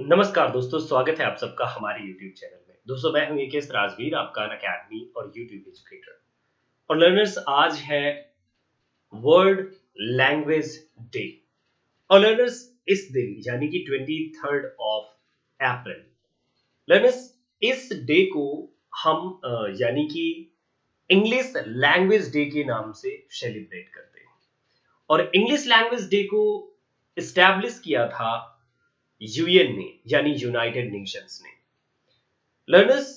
नमस्कार दोस्तों, स्वागत है आप सबका हमारे YouTube चैनल में। दोस्तों, मैं हूं AKSRajveer, आपका अन अकेडमी और YouTube एजुकेटर। और लर्नर्स, आज है वर्ल्ड लैंग्वेज डे। और लर्नर्स, इस दिन यानी कि 23rd of अप्रैल, लर्नर्स, इस डे को हम यानी कि इंग्लिश लैंग्वेज डे के नाम से सेलिब्रेट करते हैं। और इंग्लिश लैंग्वेज डे को इस्टेब्लिश किया था यूएन ने, यानी यूनाइटेड नेशंस ने। लर्नर्स,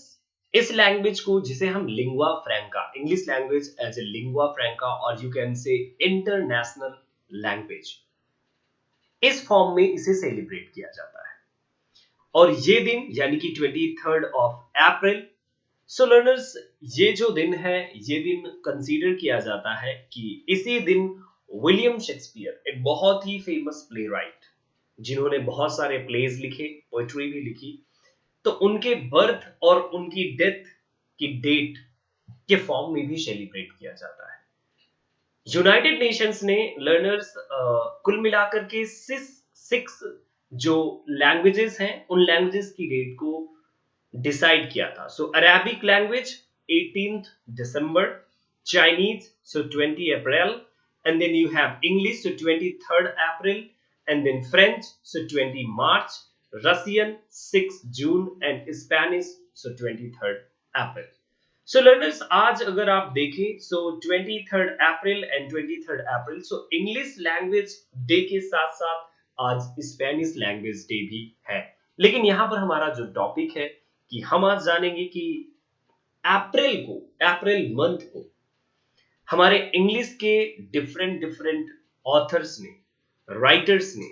इस लैंग्वेज को, जिसे हम lingua franca, English language as a lingua franca, और you can say international language, इस फॉर्म में इसे सेलिब्रेट किया जाता है। और ये दिन यानी कि 23rd of April, so learners, ये जो दिन है, ये दिन कंसीडर किया जाता है कि इसी दिन विलियम शेक्सपियर, एक बहुत ही फेमस प्ले राइट, जिन्होंने बहुत सारे प्लेज लिखे, पोएट्री भी लिखी, तो उनके बर्थ और उनकी डेथ की डेट के फॉर्म में भी सेलिब्रेट किया जाता है। यूनाइटेड नेशंस ने लर्नर्स कुल मिलाकर के सिक्स जो लैंग्वेजेस हैं, उन लैंग्वेजेस की डेट को डिसाइड किया था। So Arabic language 18th December, Chinese so 20 April, and then you have English, so 23rd April, and then French, so 20 March, Russian 6 June, and Spanish, so 23rd April. So learners, आज अगर आप देखें, so 23rd April and 23rd April, so English language day के साथ साथ आज Spanish language day भी है। लेकिन यहाँ पर हमारा जो टॉपिक है कि हम आज जानेंगे कि अप्रैल मंथ को हमारे इंग्लिश के डिफरेंट डिफरेंट ऑथर्स ने, राइटर्स ने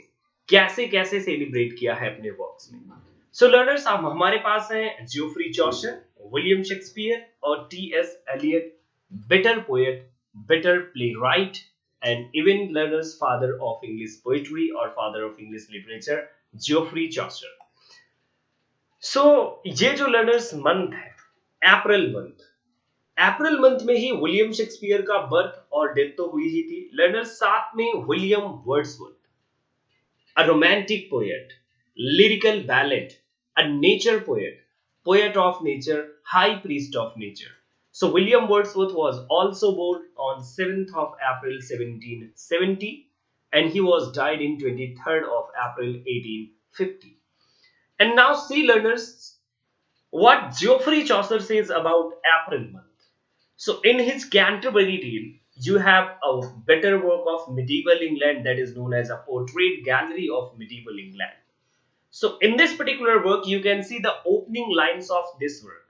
कैसे कैसे सेलिब्रेट किया है अपने वर्क्स में। सो लर्नर्स, अब हमारे पास हैं जियोफ्री चौसर, विलियम शेक्सपियर और T S. Eliot, better poet, better playwright, and even learners father of English poetry और father of English literature, Geoffrey Chaucer. So ये जो लर्नर्स मंथ है, अप्रैल मंथ में ही विलियम शेक्सपियर का birth और death तो हुई ही थी। लर्नर्स, साथ में William Wordsworth, a romantic poet, lyrical ballad, a nature poet, poet of nature, high priest of nature. So William Wordsworth was also born on 7th of April 1770, and he was died in 23rd of April 1850. And now see learners what Geoffrey Chaucer says about April month. So in his Canterbury Tale, you have a better work of medieval England that is known as a portrait gallery of medieval England. So in this particular work, you can see the opening lines of this work.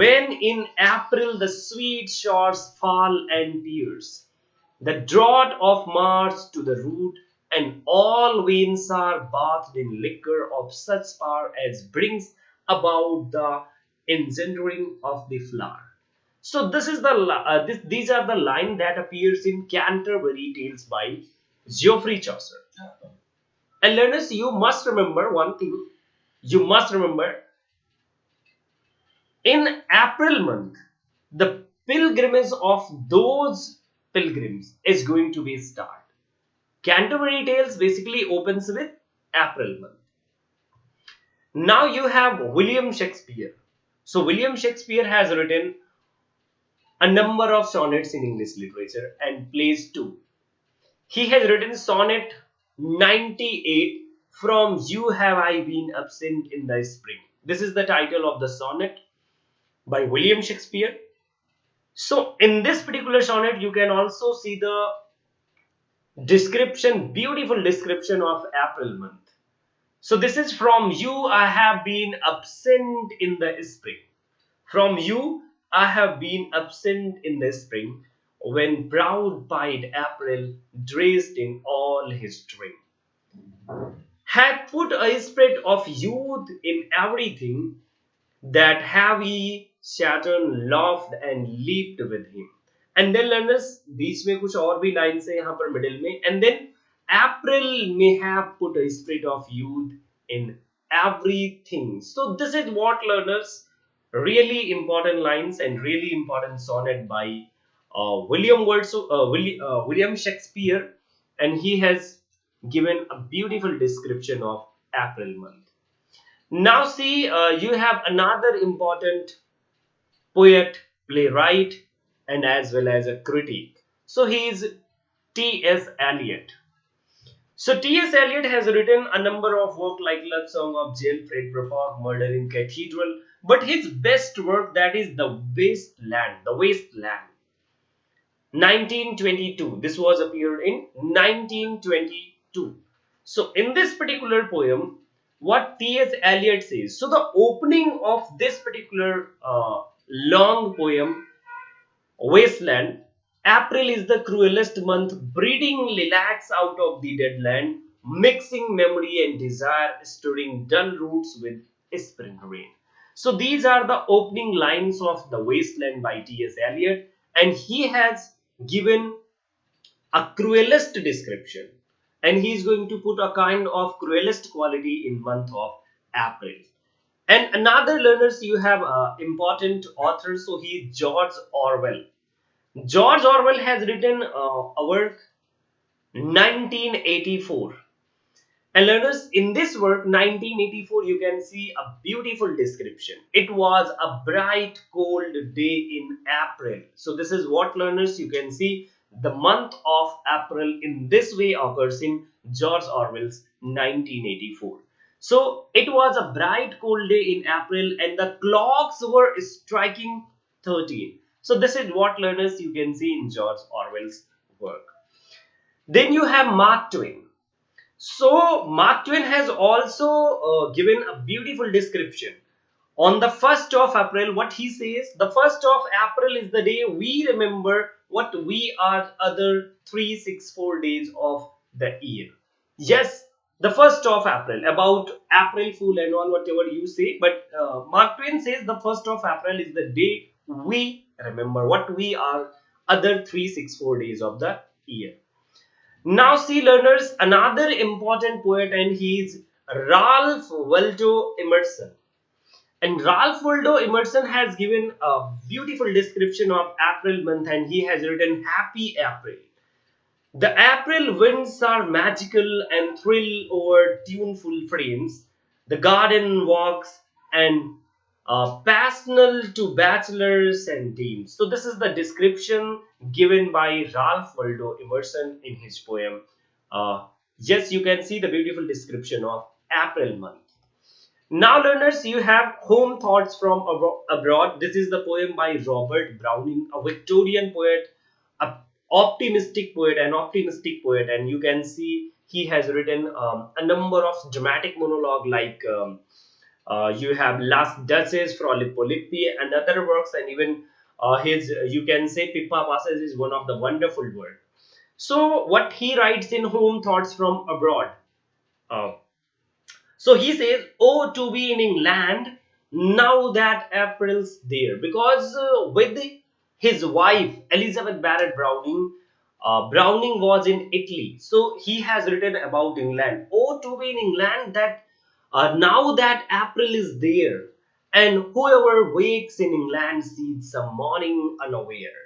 When in April the sweet showers fall and tears, the drought of March to the root, and all veins are bathed in liquor of such power as brings about the engendering of the flower. So this is these are the line that appears in Canterbury Tales by Geoffrey Chaucer. And learners, you must remember one thing. You must remember, in April month, the pilgrimage of those pilgrims is going to be start. Canterbury Tales basically opens with April month. Now you have William Shakespeare. So William Shakespeare has written a number of sonnets in English literature and plays too. He has written sonnet 98, From You Have I Been Absent in the Spring. This is the title of the sonnet by William Shakespeare. So in this particular sonnet, you can also see the description, beautiful description of April month. So this is from you I have been absent in the spring. From you I have been absent in the spring, when proud-pied April, dressed in all his string, had put a spirit of youth in everything, that heavy Saturn laughed and leaped with him. And then learners, बीच में कुछ और भी line से यहाँ पर middle में, and then April may have put a spirit of youth in everything. So this is what learners, really important lines and really important sonnet by William Shakespeare, and he has given a beautiful description of April month. Now see, you have another important poet, playwright, and as well as a critic. So he is T.S. Eliot. So T.S. Eliot has written a number of works like Love Song of Jailfred Prologue, Murder in Cathedral, but his best work, that is The Wasteland. The Wasteland. 1922. This was appeared in 1922. So in this particular poem, what T.S. Eliot says. So the opening of this particular long poem, Wasteland. April is the cruelest month, breeding lilacs out of the dead land, mixing memory and desire, stirring dull roots with spring rain. So these are the opening lines of The Wasteland by T.S. Eliot, and he has given a cruelest description, and he is going to put a kind of cruelest quality in month of April. And another learners, you have important author, so he is George Orwell. George Orwell has written a work 1984. And learners, in this work 1984, you can see a beautiful description. It was a bright cold day in April. So this is what learners, you can see the month of April in this way occurs in George Orwell's 1984. So it was a bright cold day in April and the clocks were striking 13. So this is what learners, you can see in George Orwell's work. Then you have Mark Twain. So Mark Twain has also given a beautiful description. On the 1st of April, what he says, the 1st of April is the day we remember what we are other 364 days of the year. Yes, the 1st of April, about April Fool and all, whatever you say. But Mark Twain says the 1st of April is the day we remember what we are other 364 days of the year. Now see learners, another important poet, and he is Ralph Waldo Emerson. And Ralph Waldo Emerson has given a beautiful description of April month, and he has written Happy April. The April winds are magical and thrill over tuneful frames. The garden walks and passional to bachelors and dames. So this is the description given by Ralph Waldo Emerson in his poem. Yes, you can see the beautiful description of April month. Now, learners, you have Home Thoughts from Abroad. This is the poem by Robert Browning, a Victorian poet, a an optimistic poet, and you can see he has written a number of dramatic monologue like you have Last Duchess from Lippo Lippi and other works, and even his you can say Pippa Passes is one of the wonderful work. So what he writes in Home Thoughts from Abroad. Uh, so he says, "Oh, to be in England now that April's there," because with his wife Elizabeth Barrett Browning, Browning was in Italy. So he has written about England. "Oh, to be in England that now that April is there, and whoever wakes in England sees some morning unaware,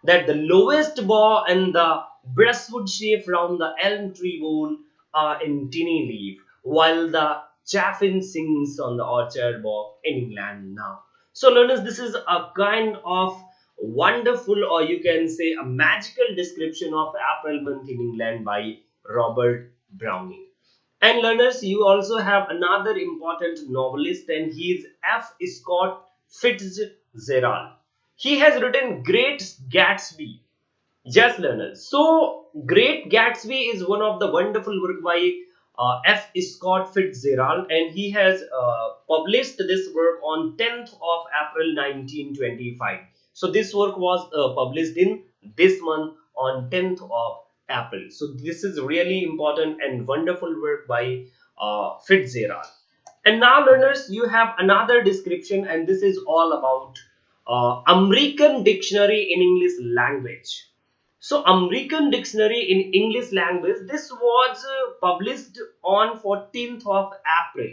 that the lowest bough and the brushwood shape round the elm tree bole are in tiny leaf, while the chaffin sings on the orchard bough in England now." So, learners, this is a kind of wonderful, or you can say a magical description of April month in England by Robert Browning. And learners, you also have another important novelist, and he is F. Scott Fitzgerald. He has written Great Gatsby. Yes, learners. So, Great Gatsby is one of the wonderful work by F. Scott Fitzgerald, and he has published this work on 10th of April 1925. So, this work was published in this month on 10th of April. So, this is really important and wonderful work by Fitzgerald. And now, learners, you have another description, and this is all about American Dictionary in English Language. So, American Dictionary in English Language, this was published on 14th of April.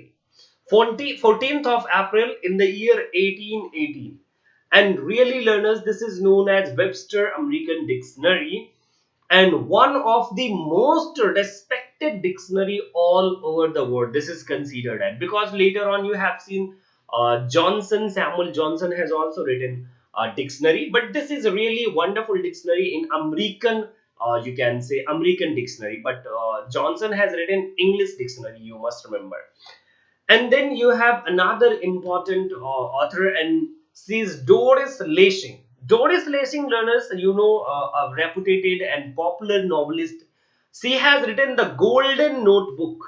14th of April in the year 1818. And really, learners, this is known as Webster American Dictionary, and one of the most respected accepted dictionary all over the world. This is considered as, because later on you have seen Samuel Johnson has also written a dictionary, but this is a really wonderful dictionary in American, you can say American dictionary, but Johnson has written English dictionary, you must remember. And then you have another important author, and she is Doris Lessing. Doris Lessing, learners, a reputed and popular novelist. She has written the Golden Notebook,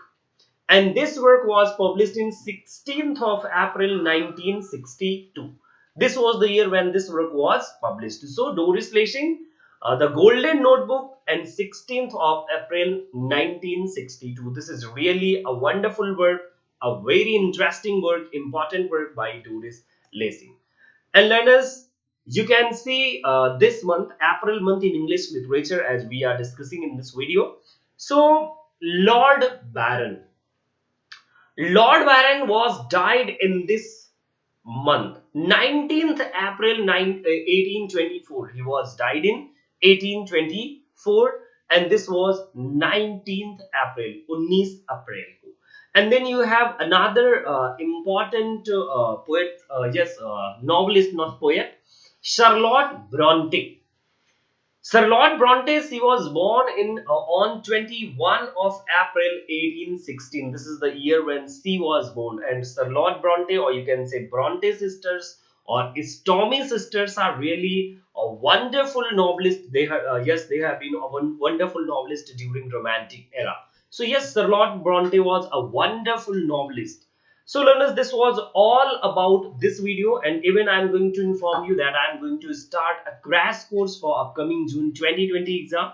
and this work was published in 16th of April 1962. This was the year when this work was published. So Doris Lessing, the Golden Notebook, and 16th of April 1962. This is really a wonderful work, a very interesting work, important work by Doris Lessing. And learners, you can see this month, April month in English literature, as we are discussing in this video. So Lord Byron, Lord Byron was died in this month, 19th April 1824. He was died in 1824, and this was 19th April, 19 April. And then you have another important poet, novelist, not poet, Charlotte Bronte. Charlotte Bronte, she was born in on 21 of April 1816. This is the year when she was born. And Charlotte Bronte, or you can say Bronte sisters or Stormy sisters, are really a wonderful novelist. They have yes, they have been a wonderful novelist during Romantic era. So yes, Charlotte Bronte was a wonderful novelist. So learners, this was all about this video, and even I am going to inform you that I am going to start a crash course for upcoming June 2020 exam.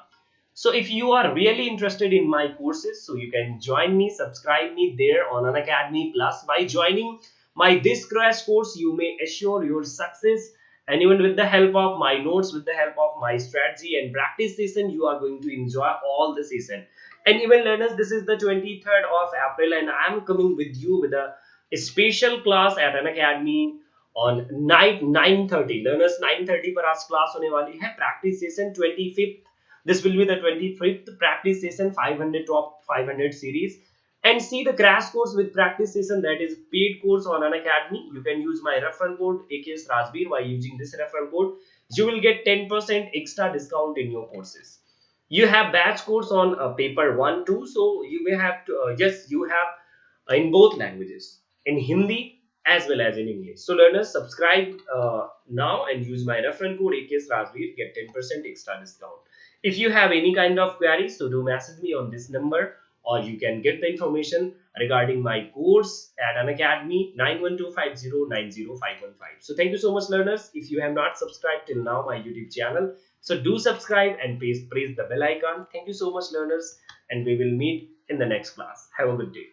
So if you are really interested in my courses, so you can join me, subscribe me there on an Academy Plus. By joining my this crash course, you may assure your success, and even with the help of my notes, with the help of my strategy and practice session, you are going to enjoy all the session. And even learners, this is the 23rd of April, and I am coming with you with a special class at an academy on night 9:30. Learners, 9:30 पर आज class होने वाली है. Practice session 25th. This will be the 25th practice session, 500 top 500 series. And see the crash course with practice session, that is paid course on an academy. You can use my referral code AKSRajveer. By using this referral code, you will get 10% extra discount in your courses. You have batch course on paper 1 2, so you may have to yes, you have in both languages, in Hindi as well as in English. So learners, subscribe now and use my referral code AKSRajveer, get 10% extra discount. If you have any kind of queries, so do message me on this number, or you can get the information regarding my course at an academy 9125090515. So thank you so much learners. If you have not subscribed till now my YouTube channel, so do subscribe and press the bell icon. Thank you so much learners, and we will meet in the next class. Have a good day.